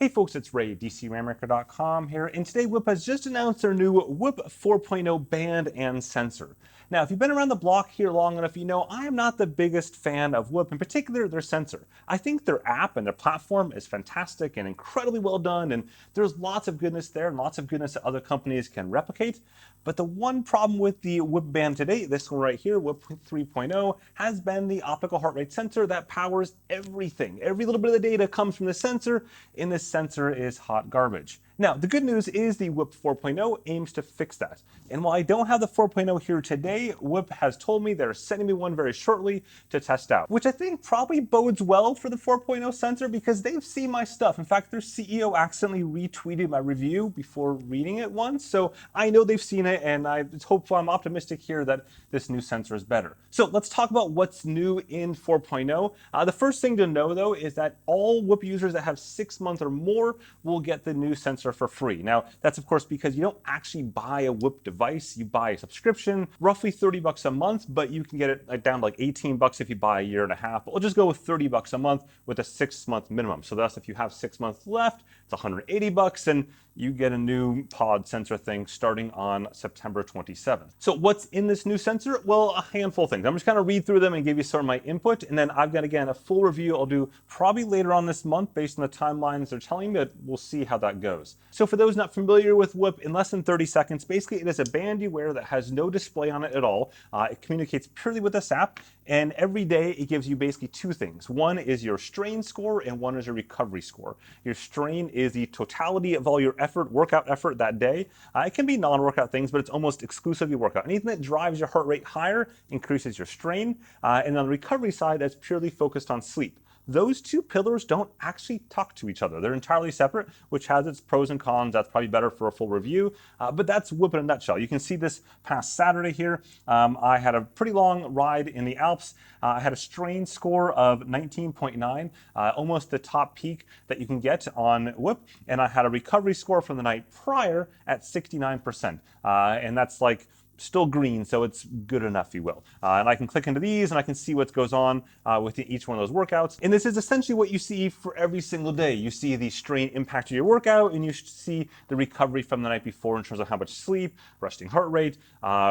Hey folks, it's Ray, Rainmaker.com here, and today Whoop has just announced their new Whoop 4.0 band and sensor. Now, if you've been around the block here long enough, you know I am not the biggest fan of Whoop, in particular their sensor. I think their app and their platform is fantastic and incredibly well done, and there's lots of goodness there and lots of goodness that other companies can replicate. But the one problem with the Whoop band today, this one right here, Whoop 3.0, has been the optical heart rate sensor that powers everything. Every little bit of the data comes from the sensor, and this sensor is hot garbage. Now, the good news is the Whoop 4.0 aims to fix that. And while I don't have the 4.0 here today, Whoop has told me they're sending me one very shortly to test out, which I think probably bodes well for the 4.0 sensor because they've seen my stuff. In fact, their CEO accidentally retweeted my review before reading it once, so I know they've seen it, and I'm optimistic here that this new sensor is better. So let's talk about what's new in 4.0. The first thing to know, though, is that all Whoop users that have 6 months or more will get the new sensor for free. Now, that's of course because you don't actually buy a Whoop device, you buy a subscription, roughly 30 bucks a month, but you can get it down to like 18 bucks if you buy a year and a half. But we'll just go with 30 bucks a month with a 6-month minimum. So thus, if you have 6 months left, it's 180 bucks, and you get a new pod sensor thing starting on September 27th. So what's in this new sensor? Well, a handful of things. I'm just gonna read through them and give you some of my input, and then I've got, again, a full review I'll do probably later on this month based on the timelines they're telling me, but we'll see how that goes. So for those not familiar with Whoop, in less than 30 seconds, basically it is a band you wear that has no display on it at all. It communicates purely with this app, and every day it gives you basically two things. One is your strain score, and one is your recovery score. Your strain is the totality of all your workout effort that day. It can be non-workout things, but it's almost exclusively workout. Anything that drives your heart rate higher increases your strain. And on the recovery side, that's purely focused on sleep. Those two pillars don't actually talk to each other. They're entirely separate, which has its pros and cons. That's probably better for a full review, but that's Whoop in a nutshell. You can see this past Saturday here. I had a pretty long ride in the Alps. I had a strain score of 19.9, almost the top peak that you can get on Whoop, and I had a recovery score from the night prior at 69%, and that's like still green, so it's good enough, if you will. And I can click into these and I can see what goes on with each one of those workouts. And this is essentially what you see for every single day. You see the strain impact of your workout, and you see the recovery from the night before in terms of how much sleep, resting heart rate,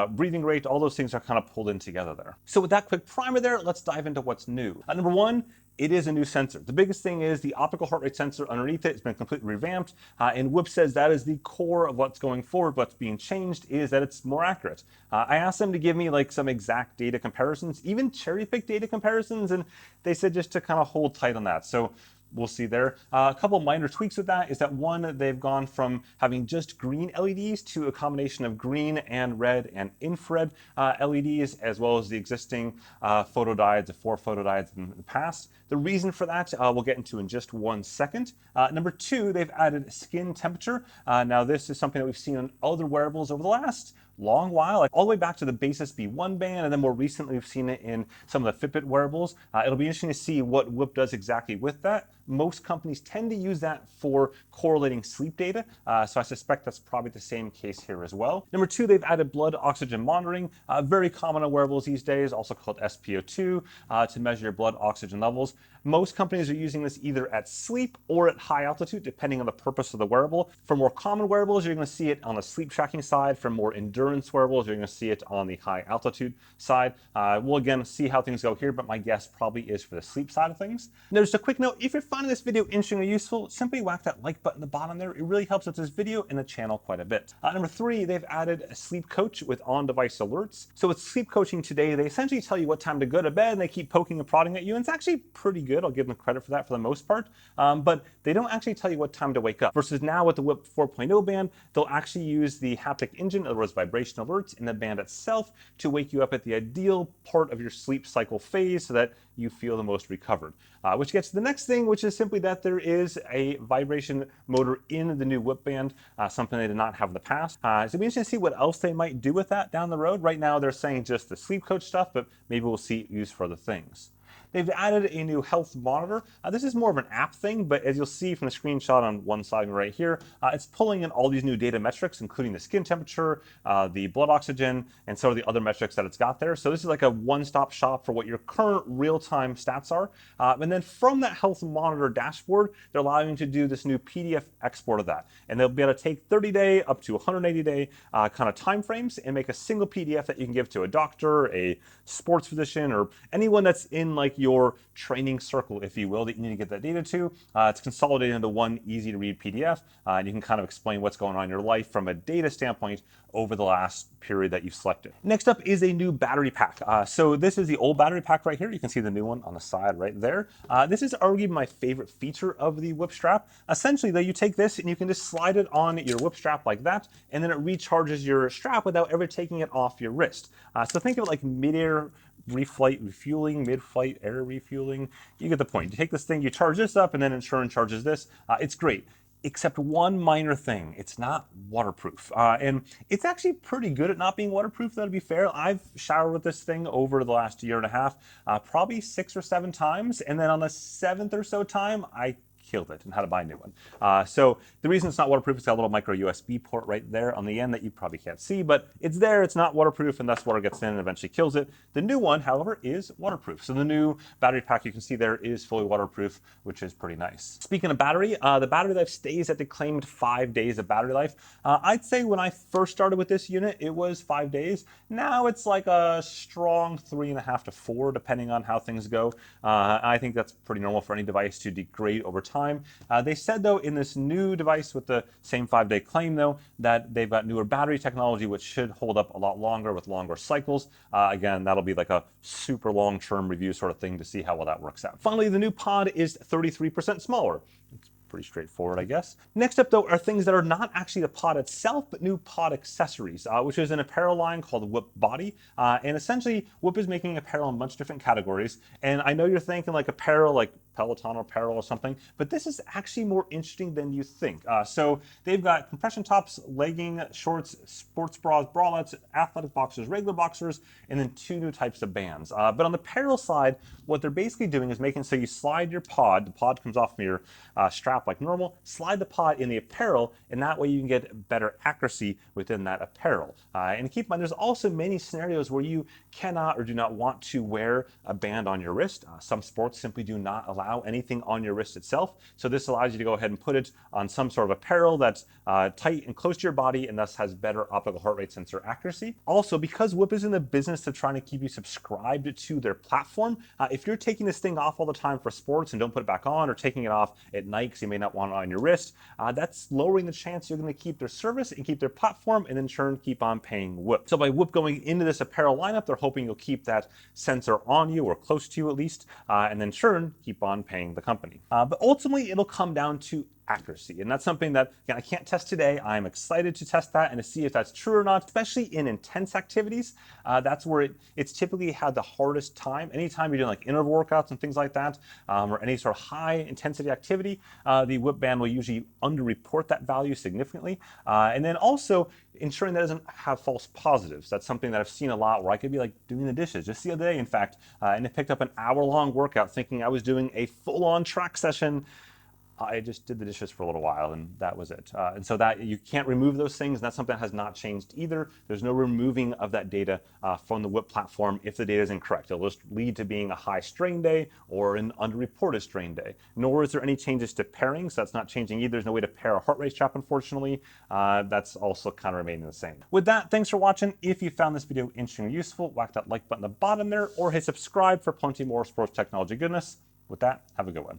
breathing rate, all those things are kind of pulled in together there. So with that quick primer there, let's dive into what's new. Number one, it is a new sensor. The biggest thing is the optical heart rate sensor underneath it has been completely revamped, and Whoop says that is the core of what's going forward. What's being changed is that it's more accurate. I asked them to give me like some exact data comparisons, even cherry-pick data comparisons, and they said just to kind of hold tight on that. So we'll see there. A couple minor tweaks with that is that one, they've gone from having just green LEDs to a combination of green and red and infrared LEDs, as well as the existing photodiodes, the 4 photodiodes in the past. The reason for that we'll get into in just one second. Number two, they've added skin temperature. Now this is something that we've seen on other wearables over the last long while, like all the way back to the Basis B1 band, and then more recently we've seen it in some of the Fitbit wearables. It'll be interesting to see what Whoop does exactly with that. Most companies tend to use that for correlating sleep data, so I suspect that's probably the same case here as well. Number two, they've added blood oxygen monitoring, very common on wearables these days, also called SpO2, to measure your blood oxygen levels. Most companies are using this either at sleep or at high altitude, depending on the purpose of the wearable. For more common wearables, you're going to see it on the sleep tracking side. For more endurance wearables, you're going to see it on the high altitude side. We'll again see how things go here, but my guess probably is for the sleep side of things. Now, just a quick note, if you're finding this video interesting or useful, simply whack that like button at the bottom there. It really helps with this video and the channel quite a bit. Number three, they've added a sleep coach with on-device alerts. So with sleep coaching today, they essentially tell you what time to go to bed, and they keep poking and prodding at you, and it's actually pretty good. I'll give them credit for that for the most part, but they don't actually tell you what time to wake up. Versus now with the Whoop 4.0 band, they'll actually use the haptic engine, in other words, vibration alerts in the band itself to wake you up at the ideal part of your sleep cycle phase so that you feel the most recovered. Which gets to the next thing, which is simply that there is a vibration motor in the new Whoop band, something they did not have in the past. So it'll be interesting to see what else they might do with that down the road. Right now they're saying just the sleep coach stuff, but maybe we'll see it used for other things. They've added a new health monitor. This is more of an app thing, but as you'll see from the screenshot on one side right here, it's pulling in all these new data metrics, including the skin temperature, the blood oxygen, and some of the other metrics that it's got there. So this is like a one-stop shop for what your current real-time stats are. And then from that health monitor dashboard, they're allowing you to do this new PDF export of that. And they'll be able to take 30-day up to 180-day kind of time frames and make a single PDF that you can give to a doctor, a sports physician, or anyone that's in like your training circle, if you will, that you need to get that data to. It's consolidated into one easy to read PDF, and you can kind of explain what's going on in your life from a data standpoint over the last period that you've selected. Next up is a new battery pack. So this is the old battery pack right here. You can see the new one on the side right there. This is arguably my favorite feature of the whip strap. Essentially, though, you take this and you can just slide it on your whip strap like that, and then it recharges your strap without ever taking it off your wrist. So think of it like mid-air reflight refueling, mid-flight air refueling. You get the point. You take this thing, you charge this up, and then insurance charges this. It's great. Except one minor thing, it's not waterproof. And it's actually pretty good at not being waterproof, though, to be fair. I've showered with this thing over the last year and a half, probably 6 or 7 times, and then on the 7th or so time, I killed it and had to buy a new one. So the reason it's not waterproof, it's got a little micro USB port right there on the end that you probably can't see, but it's there, it's not waterproof, and thus water gets in and eventually kills it. The new one, however, is waterproof. So the new battery pack you can see there is fully waterproof, which is pretty nice. Speaking of battery, the battery life stays at the claimed 5 days of battery life. I'd say when I first started with this unit, it was 5 days. Now it's like a strong 3.5 to 4, depending on how things go. I think that's pretty normal for any device to degrade over time. They said, though, in this new device with the same 5-day claim, though, that they've got newer battery technology, which should hold up a lot longer with longer cycles. Again, that'll be like a super long-term review sort of thing to see how well that works out. Finally, the new pod is 33% smaller. It's pretty straightforward, I guess. Next up, though, are things that are not actually the pod itself, but new pod accessories, which is an apparel line called Whoop Body. And essentially, Whoop is making apparel in a bunch of different categories. And I know you're thinking like apparel, like Peloton apparel or something, but this is actually more interesting than you think. So they've got compression tops, legging, shorts, sports bras, bralettes, athletic boxers, regular boxers, and then 2 new types of bands. But on the apparel side, what they're basically doing is making so you slide your pod, the pod comes off from your strap like normal, slide the pod in the apparel, and that way you can get better accuracy within that apparel. And keep in mind, there's also many scenarios where you cannot or do not want to wear a band on your wrist. Some sports simply do not allow anything on your wrist itself. So this allows you to go ahead and put it on some sort of apparel that's tight and close to your body and thus has better optical heart rate sensor accuracy. Also, because Whoop is in the business of trying to keep you subscribed to their platform, if you're taking this thing off all the time for sports and don't put it back on, or taking it off at night because you may not want it on your wrist, that's lowering the chance you're going to keep their service and keep their platform and in turn keep on paying Whoop. So by Whoop going into this apparel lineup, they're hoping you'll keep that sensor on you or close to you at least, and then turn keep on paying the company. But ultimately, it'll come down to accuracy. And that's something that, again, I can't test today. I'm excited to test that and to see if that's true or not, especially in intense activities. That's where it's typically had the hardest time. Anytime you're doing like interval workouts and things like that, or any sort of high intensity activity, the Whoop band will usually underreport that value significantly. And then also ensuring that it doesn't have false positives. That's something that I've seen a lot where I could be like doing the dishes just the other day, in fact, and it picked up an hour-long workout thinking I was doing a full-on track session. I just did the dishes for a little while and that was it. And so that you can't remove those things, and that's something that has not changed either. There's no removing of that data from the Whoop platform if the data is incorrect. It'll just lead to being a high strain day or an underreported strain day. Nor is there any changes to pairing, so that's not changing either. There's no way to pair a heart rate strap, unfortunately. That's also kind of remaining the same. With that, thanks for watching. If you found this video interesting or useful, whack that like button at the bottom there, or hit subscribe for plenty more sports technology goodness. With that, have a good one.